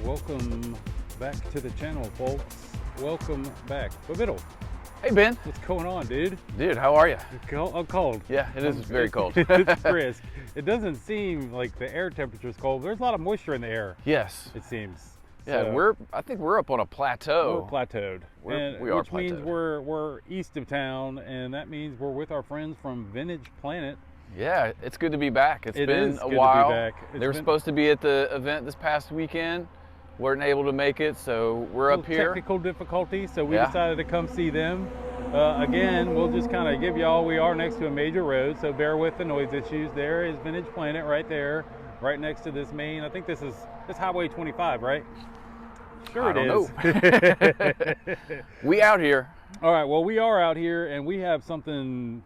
Welcome back to the channel, folks. Welcome back. Biddle, Hey Ben. what's going on, dude? Dude, how are you? I'm cold. Yeah, it is very cold. It's brisk. It doesn't seem like the air temperature is cold. There's a lot of moisture in the air, Yes. it seems. Yeah, So, I think we're up on a plateau. we're plateaued. We are which means plateaued. we're east of town, and that means we're with our friends from Vintage Planet. Yeah, it's good to be back. It's It been is a good to be while. back. They were supposed to be at the event this past weekend. Weren't able to make it, so we're up here. Technical difficulty, so we Yeah. decided to come see them. Again, we'll just kind of give y'all, we are next to a major road, so bear with the noise issues. There is Vintage Planet right there, right next to this main. I think this is Highway 25, right? Sure, I don't know. We out here. All right, well, we are out here, and we have something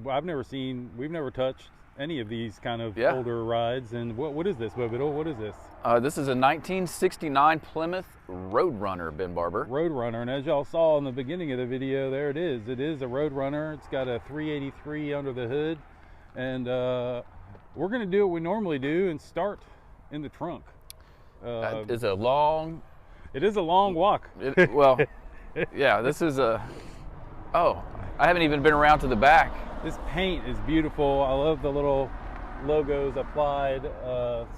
I've never seen. We've never touched any of these kind of older rides. And what is this, Bobbitt? What is this? This is a 1969 Plymouth Road Runner, Ben Barber. Road Runner, and as y'all saw in the beginning of the video, there it is. It is a Road Runner. It's got a 383 under the hood, and we're gonna do what we normally do and start in the trunk. It's a long. It is a long walk. Yeah, this is a. Oh, I haven't even been around to the back. This paint is beautiful. I love the little logos applied,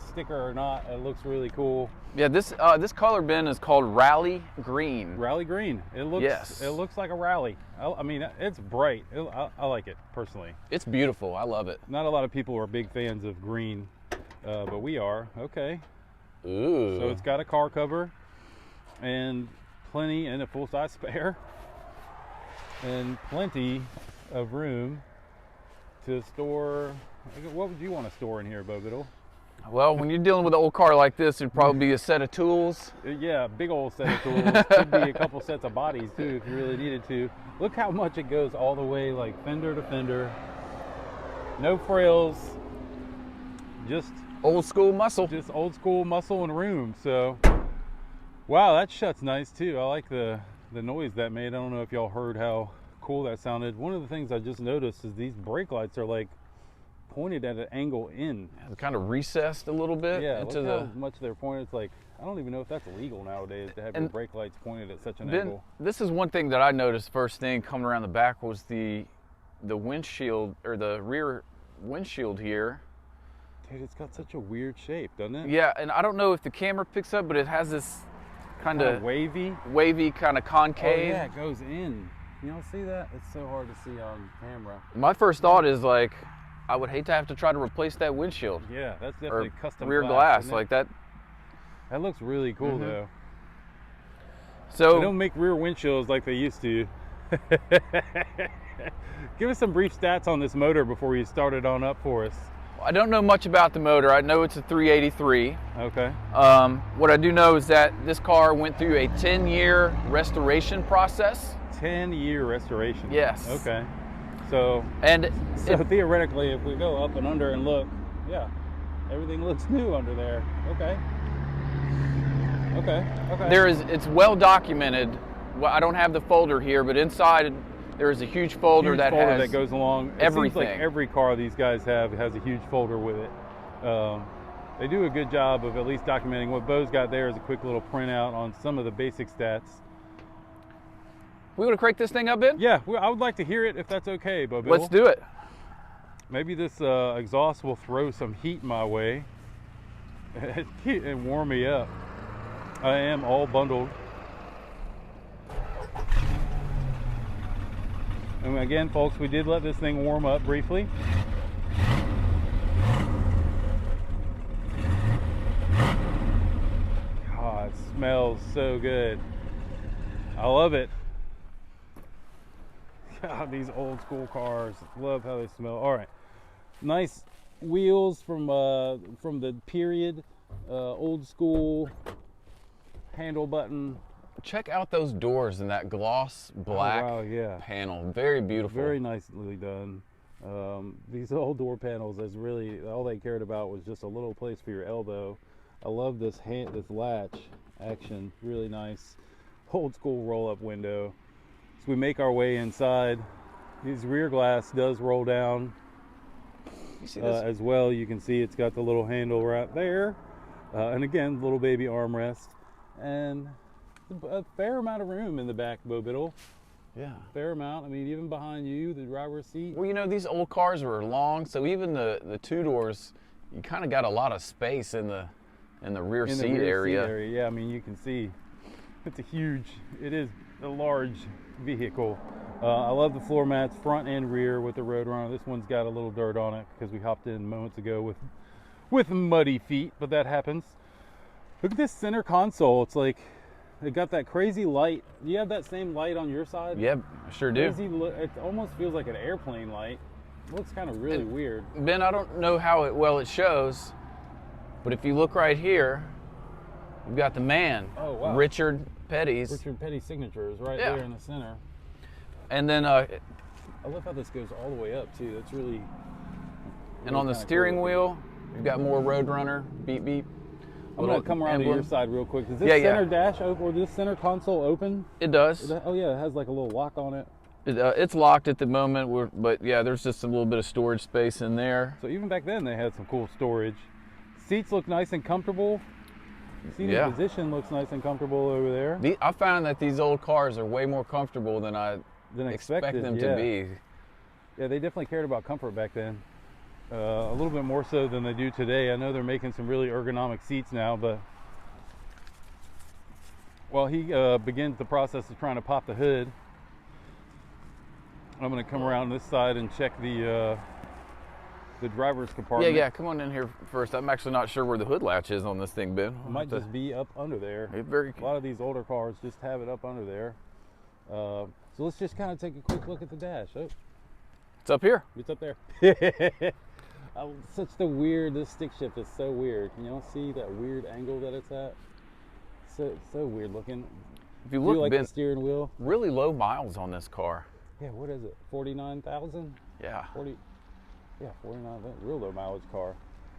sticker or not. It looks really cool. Yeah, this color, Ben, is called Rallye Green. Rallye Green. It looks. Yes. It looks like a rally. I mean, it's bright. I like it personally. It's beautiful. I love it. Not a lot of people are big fans of green, but we are. Okay. Ooh. So it's got a car cover and plenty and a full-size spare and plenty of room to store. What would you want to store in here, Bobbitt? Well, when you're dealing with an old car like this, it'd probably be a set of tools. Yeah, big old set of tools. Could be a couple sets of bodies too if you really needed to. Look how much it goes all the way, like fender to fender. No frills. Just old school muscle. Just old school muscle and room. So, wow, that shuts nice too. I like the noise that made. I don't know if y'all heard how cool that sounded. One of the things I just noticed is these brake lights are like pointed at an angle in. Yeah, kind of recessed a little bit. Yeah, into look how much they're pointed. It's like, I don't even know if that's illegal nowadays to have your brake lights pointed at such an angle. This is one thing that I noticed first thing coming around the back was the windshield, or the rear windshield here. Dude, it's got such a weird shape, doesn't it? Yeah, and I don't know if the camera picks up, but it has this kind of wavy kind of concave. Oh yeah, it goes in. You don't see that? It's so hard to see on camera. My first thought is like, I would hate to have to try to replace that windshield. Yeah, that's definitely custom rear glass like that. That looks really cool though. So they don't make rear windshields like they used to. Give us some brief stats on this motor before you start it on up for us. I don't know much about the motor. I know it's a 383. Okay. What I do know is that this car went through a 10-year restoration process. 10-year restoration. Yes. Okay. So theoretically, if we go up and under and look, yeah, everything looks new under there. Okay. It's well documented. Well, I don't have the folder here, but inside there is a huge folder that goes along everything. It seems like every car these guys have has a huge folder with it. They do a good job of at least documenting. What Bo's got there is a quick little printout on some of the basic stats. We want to crank this thing up, Ben? Yeah, I would like to hear it if that's okay, Bo. Let's do it. Maybe this exhaust will throw some heat my way and warm me up. I am all bundled. And again, folks, we did let this thing warm up briefly. God, it smells so good. I love it. God, these old school cars, love how they smell. All right, nice wheels from the period, old school handle button. Check out those doors and that gloss black panel. Very beautiful. Very nicely done. These old door panels, is really all they cared about was just a little place for your elbow. I love this latch action. Really nice. Old school roll-up window. So we make our way inside. His rear glass does roll down. You see this? As well. You can see it's got the little handle right there. And again, little baby armrest. and a fair amount of room in the back, Bo Biddle. Yeah. Fair amount. I mean, even behind you, the driver's seat. Well, you know, these old cars were long, so even the two doors, you kind of got a lot of space in the rear seat area. Yeah, I mean, you can see it's it is a large vehicle. I love the floor mats, front and rear with the Road Runner. This one's got a little dirt on it because we hopped in moments ago with muddy feet, but that happens. Look at this center console. It's like it got that crazy light. Do you have that same light on your side? Yeah, I sure do. It almost feels like an airplane light. It looks kind of really weird. Ben, I don't know how well it shows, but if you look right here, you've got the man, Richard Petty's. Richard Petty's signature is right there in the center. And then I love how this goes all the way up too. That's really and on the steering wheel, you've got more Road Runner, beep beep. I'm gonna come around to your side real quick. Does this center dash open, or this center console open? It does. Oh yeah, it has like a little lock on it. It's locked at the moment, but yeah, there's just a little bit of storage space in there. So even back then they had some cool storage. Seats look nice and comfortable. Seating position looks nice and comfortable over there. I found that these old cars are way more comfortable than I expect them to be. Yeah, they definitely cared about comfort back then. A little bit more so than they do today. I know they're making some really ergonomic seats now, but while he begins the process of trying to pop the hood, I'm going to come around this side and check the driver's compartment. Yeah, come on in here first. I'm actually not sure where the hood latch is on this thing, Ben. It might just be up under there. A lot of these older cars just have it up under there. So let's just kind of take a quick look at the dash. Oh, it's up here. It's up there. This stick shift is so weird. Can y'all see that weird angle that it's at? So weird looking. If you look, like Ben, the steering wheel. Really low miles on this car. Yeah, what is it? 49,000? Yeah. 49,000. Real low mileage car.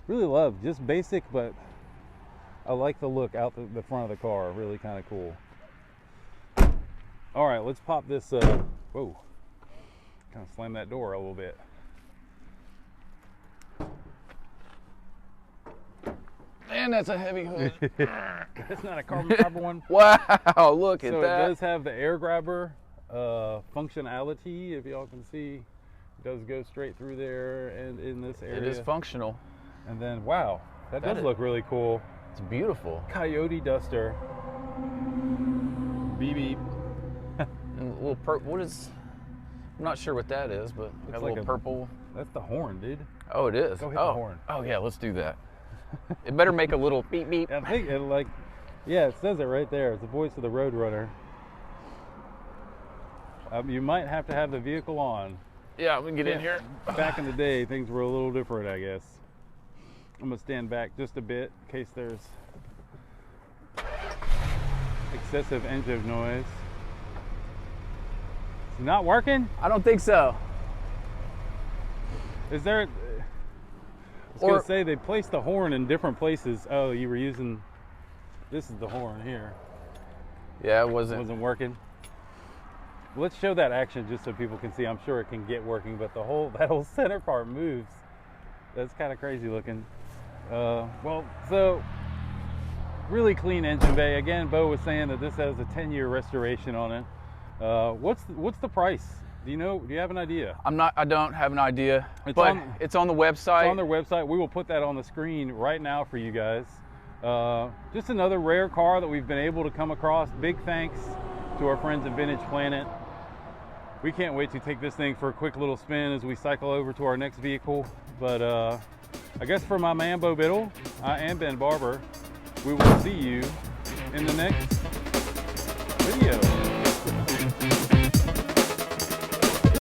Really love, just basic, but I like the look out the front of the car. Really kind of cool. All right, let's pop this. Whoa. Kind of slam that door a little bit. Man, that's a heavy hood. That's not a carbon fiber one. Wow, look at that. So it does have the air grabber functionality, if y'all can see. It does go straight through there and in this area. It is functional. And then, wow, that does look really cool. It's beautiful. Coyote Duster. Beep beep. And a little what is... I'm not sure what that is, but it's got a little purple. That's the horn, dude. Oh, it is. Go hit the horn. Oh, yeah, let's do that. It better make a little beep beep. I think it it says it right there. It's the voice of the Road Runner. You might have to have the vehicle on. Yeah, we can get in here. Back in the day, things were a little different, I guess. I'm gonna stand back just a bit in case there's excessive engine noise. It's not working? I don't think so. Is there... I was going to say they placed the horn in different places. Oh, you were using... This is the horn here. Yeah, it wasn't working. Let's show that action just so people can see. I'm sure it can get working, but that whole center part moves. That's kind of crazy looking. Well, so really clean engine bay. Again, Bo was saying that this has a 10-year restoration on it. What's the price? Do you have an idea? I don't have an idea. It's on the website. It's on their website. We will put that on the screen right now for you guys. Just another rare car that we've been able to come across. Big thanks to our friends at Vintage Planet. We can't wait to take this thing for a quick little spin as we cycle over to our next vehicle. But I guess for my man Bo Biddle, I am Ben Barber. We will see you in the next video.